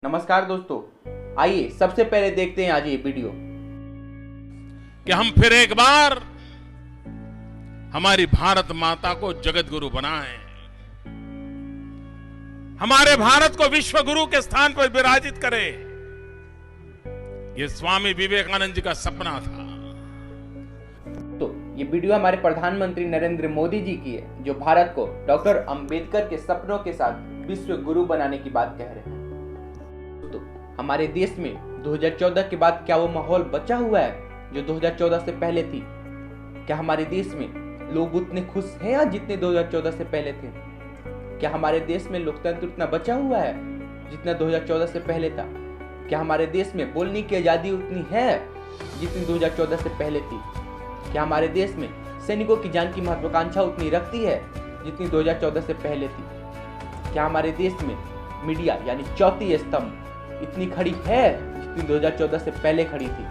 नमस्कार दोस्तों, आइए सबसे पहले देखते हैं आज ये वीडियो। कि हम फिर एक बार हमारी भारत माता को जगत गुरु बनाएं, हमारे भारत को विश्व गुरु के स्थान पर विराजित करें। यह स्वामी विवेकानंद जी का सपना था। तो ये वीडियो हमारे प्रधानमंत्री नरेंद्र मोदी जी की है, जो भारत को डॉक्टर अंबेडकर के सपनों के साथ विश्व गुरु बनाने की बात कह रहे हैं। तो हमारे देश में 2014 के बाद क्या वो माहौल बचा हुआ है जो 2014 से पहले थी? क्या हमारे देश में लोग उतने खुश हैं आज जितने 2014 से पहले थे? क्या हमारे देश में लोकतंत्र उतना बचा हुआ है जितना 2014 से पहले था? क्या हमारे देश में बोलने की आजादी उतनी है जितनी 2014 से पहले थी? क्या हमारे देश में सैनिकों की जान की महत्वाकांक्षा उतनी रखती है जितनी 2014 से पहले थी? क्या हमारे देश में मीडिया यानी चौथी स्तंभ इतनी खड़ी है जितनी 2014 से पहले खड़ी थी?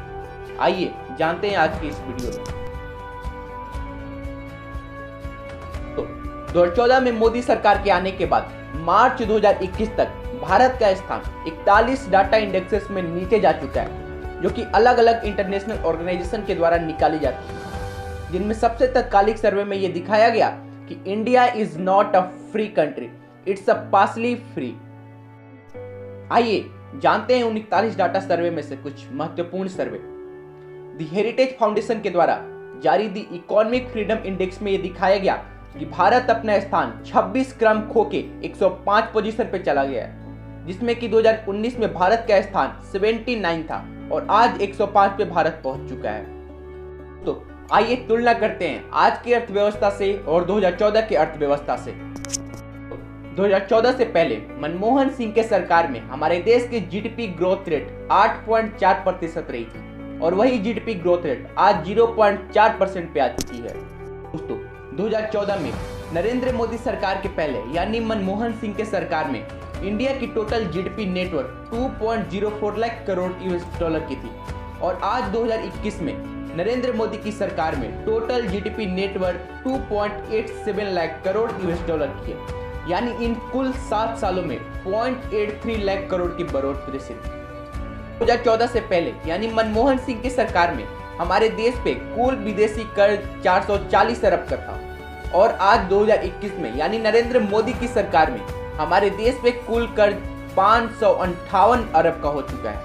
आइए जानते हैं आज की इस वीडियो में। तो 2014 में मोदी सरकार के आने के बाद मार्च 2021 तक भारत का स्थान 41 डाटा इंडेक्सेस में नीचे जा चुका है, जो कि अलग अलग इंटरनेशनल ऑर्गेनाइजेशन के द्वारा निकाली जाती है, जिनमें सबसे तत्कालिक सर्वे में यह दिखाया गया कि India is not a free country, it's a partially free. आइए जानते हैं उन 41 डाटा सर्वे में से कुछ महत्वपूर्ण सर्वे। द हेरिटेज फाउंडेशन के द्वारा जारी द इकोनॉमिक फ्रीडम इंडेक्स में यह दिखाया गया कि भारत अपना स्थान 26 क्रम खो के 105 पोजीशन पे चला गया है, जिसमें कि 2019 में भारत का स्थान 79 था और आज 105 पे भारत पहुंच चुका है। तो आइए तुलना करते हैं आज की अर्थव्यवस्था से और 2014 की अर्थव्यवस्था से। 2014 से पहले मनमोहन सिंह के सरकार में हमारे देश की जीडीपी ग्रोथ रेट 8.4% रही थी और वही जीडीपी ग्रोथ रेट आज 0.4% पे आ चुकी है। दोस्तों 2014 में नरेंद्र मोदी सरकार के पहले यानी मनमोहन सिंह के सरकार में इंडिया की total GDP network 2.04 lakh crore US dollar की थी और आज 2021 में नरेंद्र मोदी की सरकार में total GDP network 2.87 lakh crore US dollar की है, यानी इन कुल 7 सालों में 0.83 लाख करोड़ की बढ़ोतरी से 2014 से पहले यानी मनमोहन सिंह की सरकार में हमारे देश पे कुल विदेशी कर्ज 440 अरब का था और आज 2021 में यानी नरेंद्र मोदी की सरकार में हमारे देश पे कुल कर्ज 558 अरब का हो चुका है।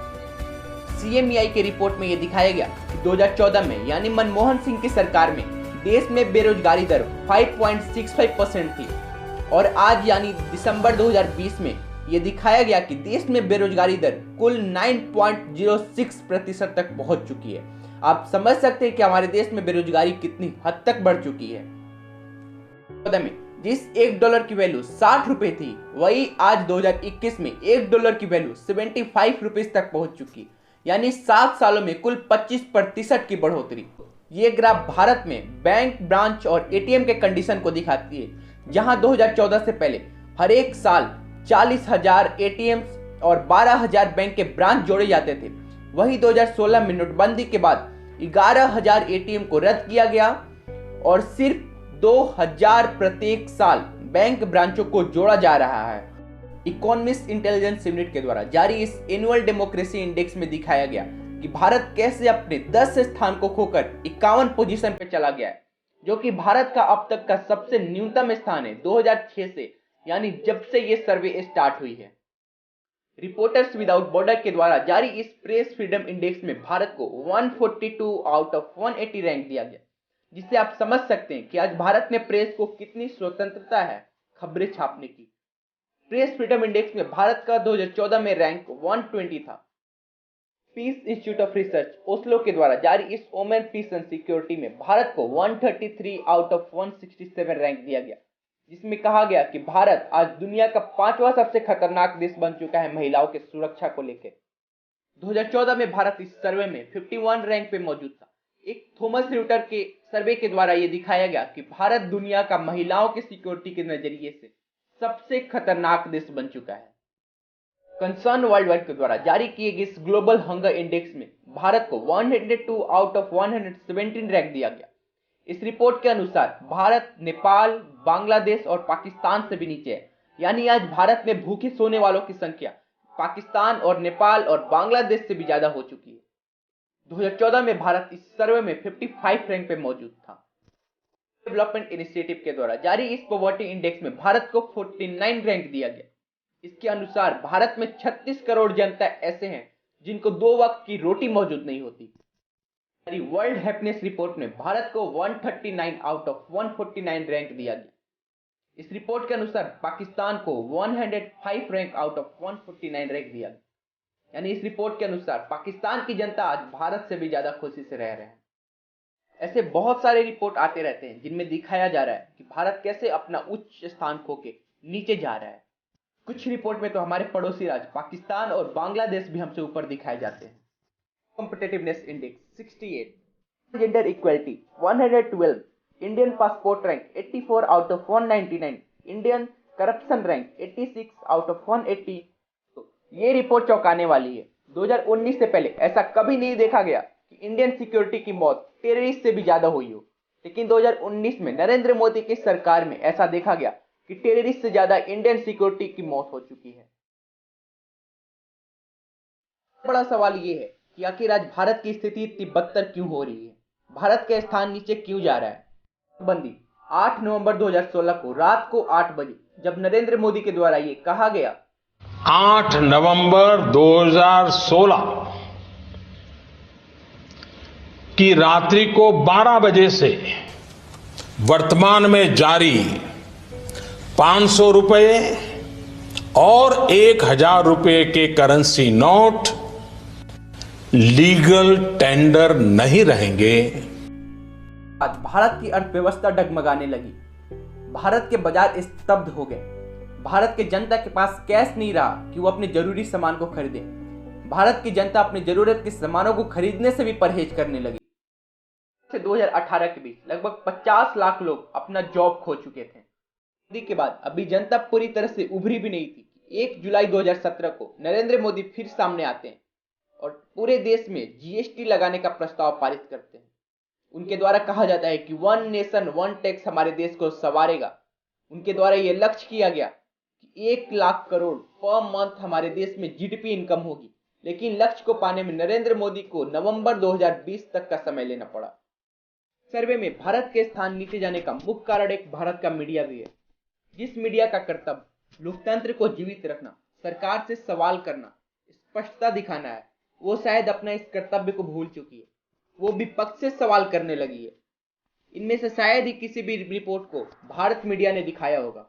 सीएमईआई की रिपोर्ट में यह दिखाया गया कि 2014 में यानी मनमोहन सिंह की सरकार में देश में बेरोजगारी दर 5.65% थी और आज यानी दिसंबर 2020 में यह दिखाया गया कि देश में बेरोजगारी दर कुल 9.06% तक पहुंच चुकी है। आप समझ सकते हैं कि हमारे देश में बेरोजगारी कितनी हद तक बढ़ चुकी है। में जिस $1 की वैल्यू 60 रुपए थी, वही आज 2021 में $1 की वैल्यू 75 रुपीज तक पहुंच चुकी, यानी 7 सालों में कुल 25% की बढ़ोतरी। ये ग्राफ भारत में बैंक, ब्रांच और एटीएम के कंडीशन को दिखाती है, जहां 2014 से पहले हर एक साल 40,000 एटीएम और 12,000 बैंक के ब्रांच जोड़े जाते थे। वही 2016 में नोटबंदी के बाद 11,000 एटीएम को रद्द किया गया और सिर्फ 2,000 प्रत्येक साल बैंक ब्रांचों को जोड़ा जा रहा है। इकोनॉमिस्ट इंटेलिजेंस यूनिट के द्वारा जारी इस एनुअल डेमोक्रेसी इंडेक्स में दिखाया गया कि भारत कैसे अपने 10 स्थान को खोकर 51 पोजीशन पे चला गया है, जो कि भारत का अब तक का सबसे न्यूनतम स्थान है 2006 से, यानी जब से ये सर्वे स्टार्ट हुई है। रिपोर्टर्स विदाउट बॉर्डर के द्वारा जारी इस प्रेस फ्रीडम इंडेक्स में भारत को 142 आउट ऑफ 180 रैंक दिया गया, जिससे आप समझ सकते हैं कि आज भारत में प्रेस को कितनी स्वतंत्रता है खबरें छापने की। प्रेस फ्रीडम इंडेक्स में भारत का 2014 में रैंक 120 था। Peace Institute of Research Oslo के द्वारा जारी इस वोमेन पीस एंड सिक्योरिटी में भारत को 133 आउट ऑफ 167 रैंक दिया गया, जिसमें कहा गया कि भारत आज दुनिया का 5वां सबसे खतरनाक देश बन चुका है महिलाओं के सुरक्षा को लेकर। 2014 में भारत इस सर्वे में 51 रैंक पे मौजूद था। एक थॉमस र्यूटर के सर्वे के द्वारा यह दिखाया गया कि भारत दुनिया का महिलाओं की सिक्योरिटी के नजरिए से सबसे खतरनाक देश बन चुका है। कंसर्न वर्ल्ड वाइड के द्वारा जारी किए गए इस ग्लोबल हंगर इंडेक्स में भारत को 102 आउट ऑफ 117 रैंक दिया गया। इस रिपोर्ट के अनुसार भारत नेपाल, बांग्लादेश और पाकिस्तान से भी नीचे है, यानी आज भारत में भूखे सोने वालों की संख्या पाकिस्तान और नेपाल और बांग्लादेश से भी ज्यादा हो चुकी है। 2014 में भारत इस सर्वे में 55 रैंक पे मौजूद था। डेवलपमेंट इनिशिएटिव के द्वारा जारी इस पॉवर्टी इंडेक्स में भारत को 49 रैंक दिया गया। इसके अनुसार भारत में 36 करोड़ जनता ऐसे हैं जिनको 2 वक्त की रोटी मौजूद नहीं होती। वर्ल्ड हैप्पीनेस रिपोर्ट में भारत को 139 आउट ऑफ 149 रैंक दिया गया। इस रिपोर्ट के अनुसार पाकिस्तान को 105 रैंक आउट ऑफ 149 रैंक दिया गया। यानी इस रिपोर्ट के अनुसार पाकिस्तान की जनता आज भारत से भी ज्यादा खुशी से रह रहे हैं। ऐसे बहुत सारे रिपोर्ट आते रहते हैं जिनमें दिखाया जा रहा है कि भारत कैसे अपना उच्च स्थान खो के नीचे जा रहा है। कुछ रिपोर्ट में तो हमारे पड़ोसी राज्य पाकिस्तान और बांग्लादेश भी हमसे ऊपर दिखाए जाते हैं। Competitiveness index 68, gender equality 112, Indian passport rank 84 out of 199, Indian corruption rank 86 out of 180। तो ये रिपोर्ट चौंकाने वाली है। 2019 से पहले ऐसा कभी नहीं देखा गया कि इंडियन सिक्योरिटी की मौत टेररिस्ट से भी ज्यादा हुई हो, लेकिन 2019 में नरेंद्र मोदी की सरकार में ऐसा देखा गया कि टेररिस्ट से ज्यादा इंडियन सिक्योरिटी की मौत हो चुकी है। बड़ा सवाल ये है कि आखिर आज भारत की स्थिति इतनी बदतर क्यों हो रही है, भारत का स्थान नीचे क्यों जा रहा है। बंदी 8 नवंबर 2016 को रात को 8 बजे जब नरेंद्र मोदी के द्वारा ये कहा गया 8 नवंबर 2016 की रात्रि को 12 बजे से वर्तमान में जारी 500 रुपए और 1000 रुपए के करेंसी नोट लीगल टेंडर नहीं रहेंगे। आज भारत की अर्थव्यवस्था डगमगाने लगी, भारत के बाजार स्तब्ध हो गए, भारत की जनता के पास कैश नहीं रहा कि वो अपने जरूरी सामान को खरीदे। भारत की जनता अपनी जरूरत के सामानों को खरीदने से भी परहेज करने लगी। 2018 के बीच लगभग 50 लाख लोग अपना जॉब खो चुके थे। मोदी के बाद अभी जनता पूरी तरह से उभरी भी नहीं थी। 1 जुलाई 2017 को नरेंद्र मोदी फिर सामने आते हैं और पूरे देश में जीएसटी लगाने का प्रस्ताव पारित करते हैं। उनके द्वारा कहा जाता है कि 1 नेशन 1 टैक्स हमारे देश को संवारेगा। उनके द्वारा यह लक्ष्य किया गया कि 1 लाख करोड़ पर मंथ हमारे देश में जीडीपी इनकम होगी, लेकिन लक्ष्य को पाने में नरेंद्र मोदी को नवंबर 2020 तक का समय लेना पड़ा। सर्वे में भारत के स्थान नीचे जाने का मुख्य कारण एक भारत का मीडिया भी है, जिस मीडिया का कर्तव्य लोकतंत्र को जीवित रखना, सरकार से सवाल करना, स्पष्टता दिखाना है, वो शायद अपना इस कर्तव्य को भूल चुकी है। वो विपक्ष से सवाल करने लगी है। इनमें से शायद ही किसी भी रिपोर्ट को भारत मीडिया ने दिखाया होगा,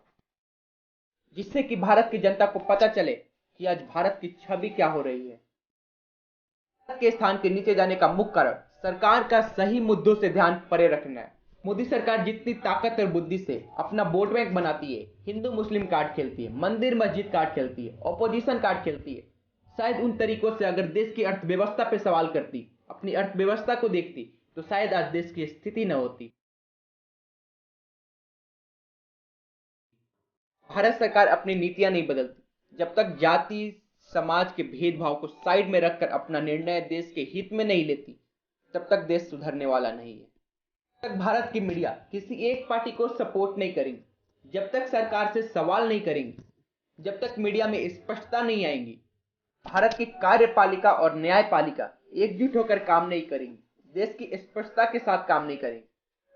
जिससे कि भारत की जनता को पता चले कि आज भारत की छवि क्या हो रही है। भारत के स्थान के नीचे जाने का मुख्य कारण सरकार का सही मुद्दों से ध्यान परे रखना है। मोदी सरकार जितनी ताकत और बुद्धि से अपना वोट बैंक बनाती है, हिंदू मुस्लिम कार्ड खेलती है, मंदिर मस्जिद कार्ड खेलती है, ऑपोजिशन कार्ड खेलती है, शायद उन तरीकों से अगर देश की अर्थव्यवस्था पे सवाल करती, अपनी अर्थव्यवस्था को देखती, तो शायद आज देश की स्थिति न होती। भारत सरकार अपनी नीतियां नहीं बदलती जब तक जाति समाज के भेदभाव को साइड में रखकर अपना निर्णय देश के हित में नहीं लेती, तब तक देश सुधरने वाला नहीं है। जब तक भारत की मीडिया किसी एक पार्टी को सपोर्ट नहीं करेंगी, जब तक सरकार से सवाल नहीं करेंगी, जब तक मीडिया में स्पष्टता नहीं आएंगी, भारत की कार्यपालिका और न्यायपालिका एकजुट होकर काम नहीं करेंगी, देश की स्पष्टता के साथ काम नहीं करेंगी,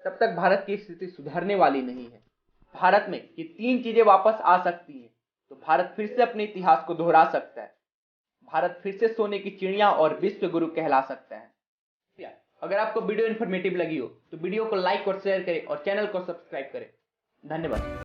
तब तक भारत की स्थिति सुधरने वाली नहीं है। भारत में ये 3 चीजें वापस आ सकती हैं तो भारत फिर से अपने इतिहास को दोहरा सकता है। भारत फिर से सोने की चिड़िया और विश्व गुरु कहला सकता है। अगर आपको वीडियो इन्फॉर्मेटिव लगी हो तो वीडियो को लाइक और शेयर करें और चैनल को सब्सक्राइब करें। धन्यवाद।